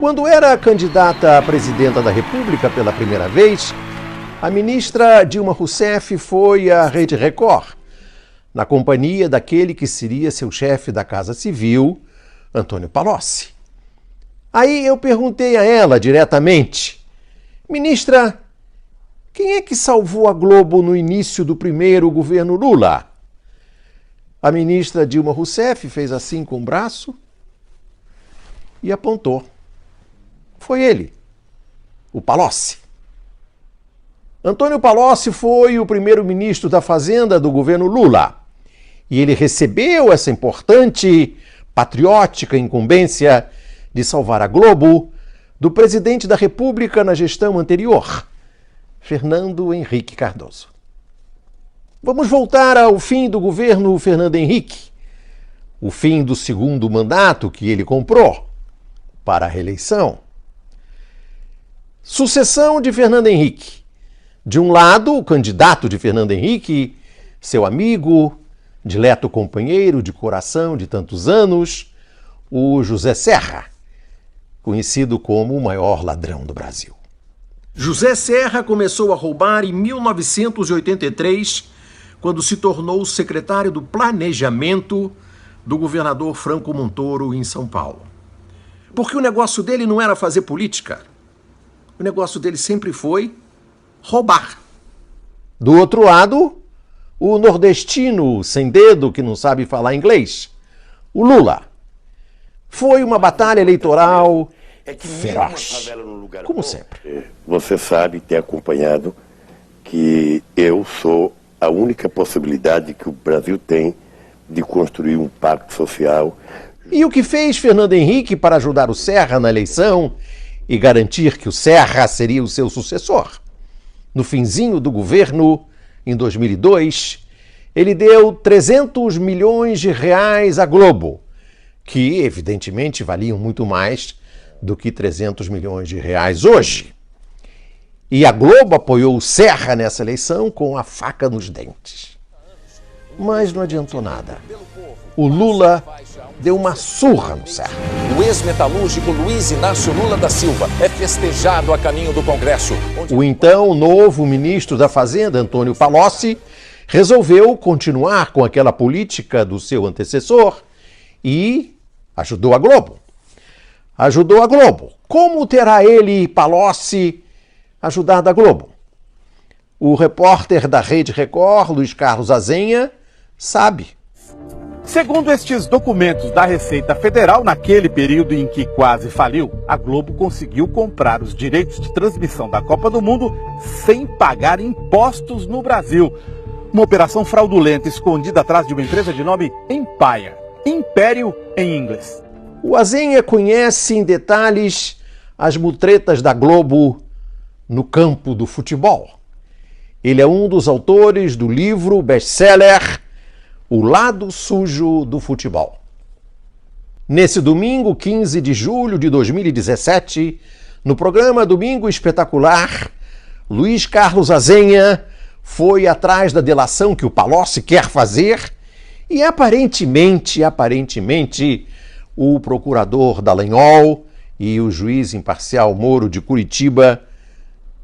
Quando era candidata a presidenta da República pela primeira vez, a ministra Dilma Rousseff foi à Rede Record, na companhia daquele que seria seu chefe da Casa Civil, Antônio Palocci. Aí eu perguntei a ela diretamente: ministra, quem é que salvou a Globo no início do primeiro governo Lula? A ministra Dilma Rousseff fez assim com o braço e apontou. Foi ele, o Palocci. Antônio Palocci foi o primeiro-ministro da Fazenda do governo Lula e ele recebeu essa importante, patriótica incumbência de salvar a Globo do presidente da República na gestão anterior, Fernando Henrique Cardoso. Vamos voltar ao fim do governo Fernando Henrique, o fim do segundo mandato que ele comprou para a reeleição. Sucessão de Fernando Henrique. De um lado, o candidato de Fernando Henrique, seu amigo, dileto companheiro de coração de tantos anos, o José Serra, conhecido como o maior ladrão do Brasil. José Serra começou a roubar em 1983, quando se tornou secretário do Planejamento do governador Franco Montoro em São Paulo. Porque o negócio dele não era fazer política. O negócio dele sempre foi roubar. Do outro lado, o nordestino sem dedo que não sabe falar inglês, o Lula. Foi uma batalha eleitoral feroz, como sempre. Você sabe, ter acompanhado, que eu sou a única possibilidade que o Brasil tem de construir um pacto social. E o que fez Fernando Henrique para ajudar o Serra na eleição e garantir que o Serra seria o seu sucessor? No finzinho do governo, em 2002, ele deu 300 milhões de reais à Globo, que evidentemente valiam muito mais do que 300 milhões de reais hoje. E a Globo apoiou o Serra nessa eleição com a faca nos dentes. Mas não adiantou nada. O Lula deu uma surra no Serra. O ex-metalúrgico Luiz Inácio Lula da Silva é festejado a caminho do Congresso. O então novo ministro da Fazenda, Antônio Palocci, resolveu continuar com aquela política do seu antecessor e ajudou a Globo. Ajudou a Globo. Como terá ele, Palocci, ajudado a Globo? O repórter da Rede Record, Luiz Carlos Azenha, sabe. Segundo estes documentos da Receita Federal, naquele período em que quase faliu, a Globo conseguiu comprar os direitos de transmissão da Copa do Mundo sem pagar impostos no Brasil. Uma operação fraudulenta escondida atrás de uma empresa de nome Empire, Império em inglês. O Azenha conhece em detalhes as mutretas da Globo no campo do futebol. Ele é um dos autores do livro best-seller O Lado Sujo do Futebol. Nesse domingo, 15 de julho de 2017, no programa Domingo Espetacular, Luiz Carlos Azenha foi atrás da delação que o Palocci quer fazer e aparentemente, o procurador Dallagnol e o juiz imparcial Moro de Curitiba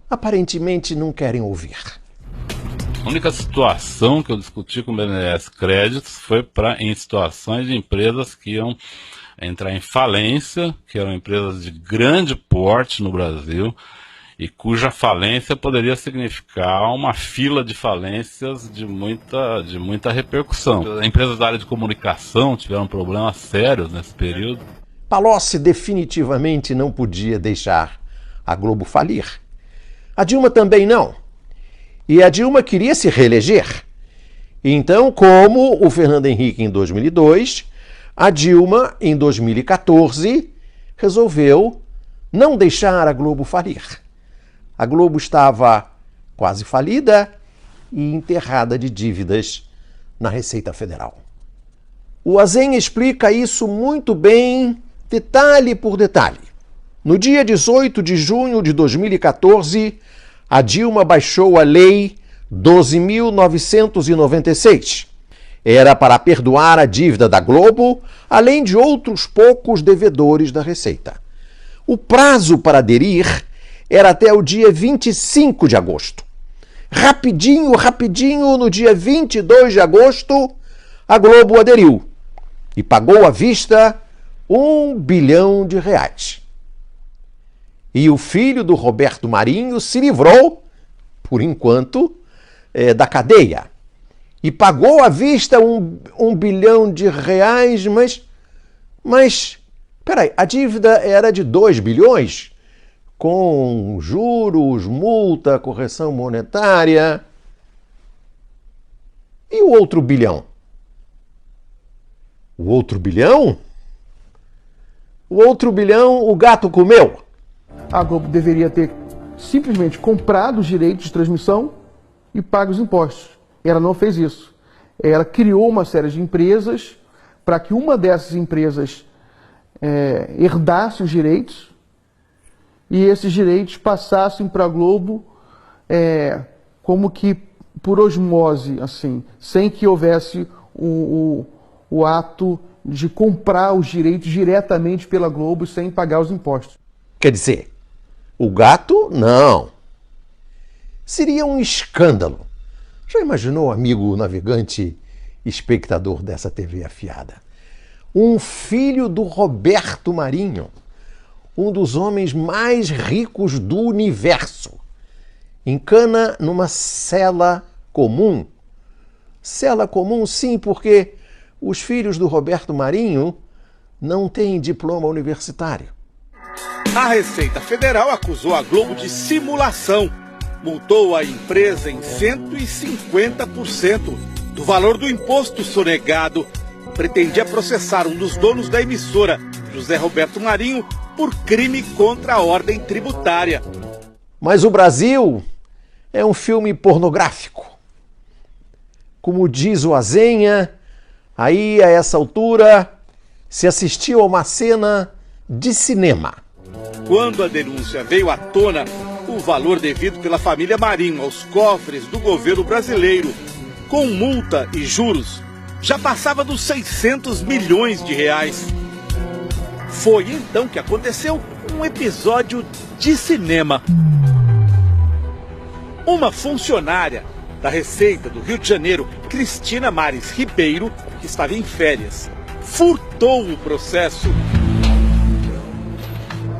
aparentemente não querem ouvir. A única situação que eu discuti com o BNDES Créditos foi em situações de empresas que iam entrar em falência, que eram empresas de grande porte no Brasil e cuja falência poderia significar uma fila de falências de muita repercussão. Empresas da área de comunicação tiveram problemas sérios nesse período. Palocci definitivamente não podia deixar a Globo falir. A Dilma também não. E a Dilma queria se reeleger. Então, como o Fernando Henrique em 2002, a Dilma, em 2014, resolveu não deixar a Globo falir. A Globo estava quase falida e enterrada de dívidas na Receita Federal. O Azenha explica isso muito bem, detalhe por detalhe. No dia 18 de junho de 2014, a Dilma baixou a Lei 12.996. Era para perdoar a dívida da Globo, além de outros poucos devedores da Receita. O prazo para aderir era até o dia 25 de agosto. Rapidinho, no dia 22 de agosto, a Globo aderiu e pagou à vista R$1 bilhão. E o filho do Roberto Marinho se livrou, por enquanto, da cadeia. E pagou à vista um bilhão de reais, mas peraí, a dívida era de 2 bilhões, com juros, multa, correção monetária. E o outro bilhão? O outro bilhão? O outro bilhão o gato comeu. A Globo deveria ter simplesmente comprado os direitos de transmissão e pago os impostos. Ela não fez isso. Ela criou uma série de empresas para que uma dessas empresas herdasse os direitos e esses direitos passassem para a Globo como que por osmose, assim, sem que houvesse o ato de comprar os direitos diretamente pela Globo sem pagar os impostos. Quer dizer, o gato, não. Seria um escândalo. Já imaginou, amigo navegante, espectador dessa TV afiada? Um filho do Roberto Marinho, um dos homens mais ricos do universo, encana numa cela comum. Cela comum, sim, porque os filhos do Roberto Marinho não têm diploma universitário. A Receita Federal acusou a Globo de simulação. Multou a empresa em 150% do valor do imposto sonegado. Pretendia processar um dos donos da emissora, José Roberto Marinho, por crime contra a ordem tributária. Mas o Brasil é um filme pornográfico. Como diz o Azenha, aí a essa altura se assistiu a uma cena de cinema. Quando a denúncia veio à tona, o valor devido pela família Marinho aos cofres do governo brasileiro, com multa e juros, já passava dos 600 milhões de reais. Foi então que aconteceu um episódio de cinema. Uma funcionária da Receita do Rio de Janeiro, Cristina Mares Ribeiro, que estava em férias, furtou o processo.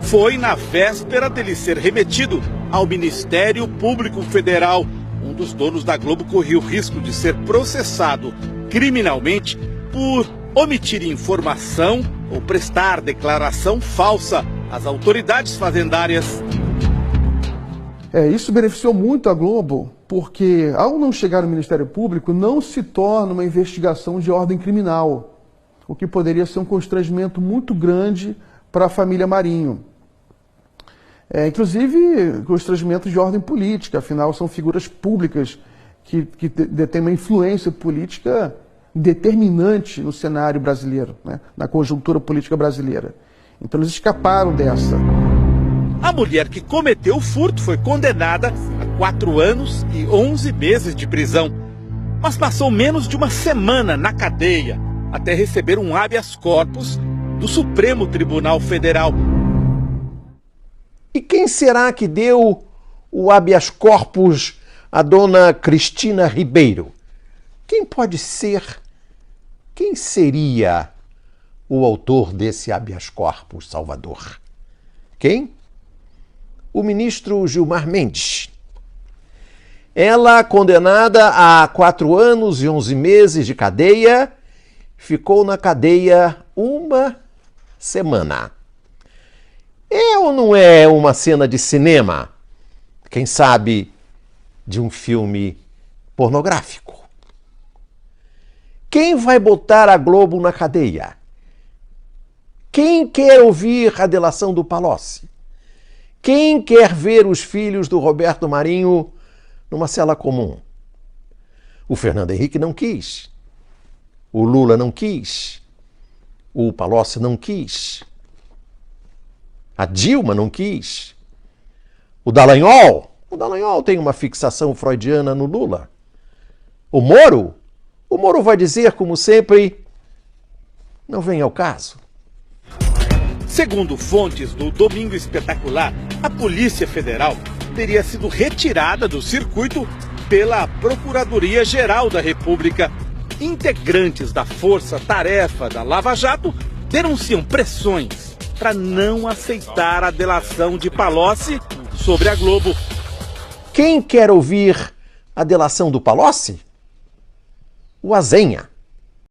Foi na véspera dele ser remetido ao Ministério Público Federal. Um dos donos da Globo corria o risco de ser processado criminalmente por omitir informação ou prestar declaração falsa às autoridades fazendárias. Isso beneficiou muito a Globo, porque ao não chegar no Ministério Público, não se torna uma investigação de ordem criminal, o que poderia ser um constrangimento muito grande para a família Marinho. Inclusive, constrangimento de ordem política, afinal são figuras públicas que detêm uma influência política determinante no cenário brasileiro, né, na conjuntura política brasileira. Então eles escaparam dessa. A mulher que cometeu o furto foi condenada a 4 anos e 11 meses de prisão, mas passou menos de uma semana na cadeia até receber um habeas corpus do Supremo Tribunal Federal. E quem será que deu o habeas corpus à dona Cristina Ribeiro? Quem pode ser? Quem seria o autor desse habeas corpus, Salvador? Quem? O ministro Gilmar Mendes. Ela, condenada a 4 anos e 11 meses de cadeia, ficou na cadeia uma semana. É ou não é uma cena de cinema? Quem sabe de um filme pornográfico? Quem vai botar a Globo na cadeia? Quem quer ouvir a delação do Palocci? Quem quer ver os filhos do Roberto Marinho numa cela comum? O Fernando Henrique não quis. O Lula não quis. O Palocci não quis. A Dilma não quis. O Dallagnol tem uma fixação freudiana no Lula. O Moro vai dizer, como sempre, não vem ao caso. Segundo fontes do Domingo Espetacular, a Polícia Federal teria sido retirada do circuito pela Procuradoria-Geral da República. Integrantes da força-tarefa da Lava Jato denunciam pressões para não aceitar a delação de Palocci sobre a Globo. Quem quer ouvir a delação do Palocci? O Azenha.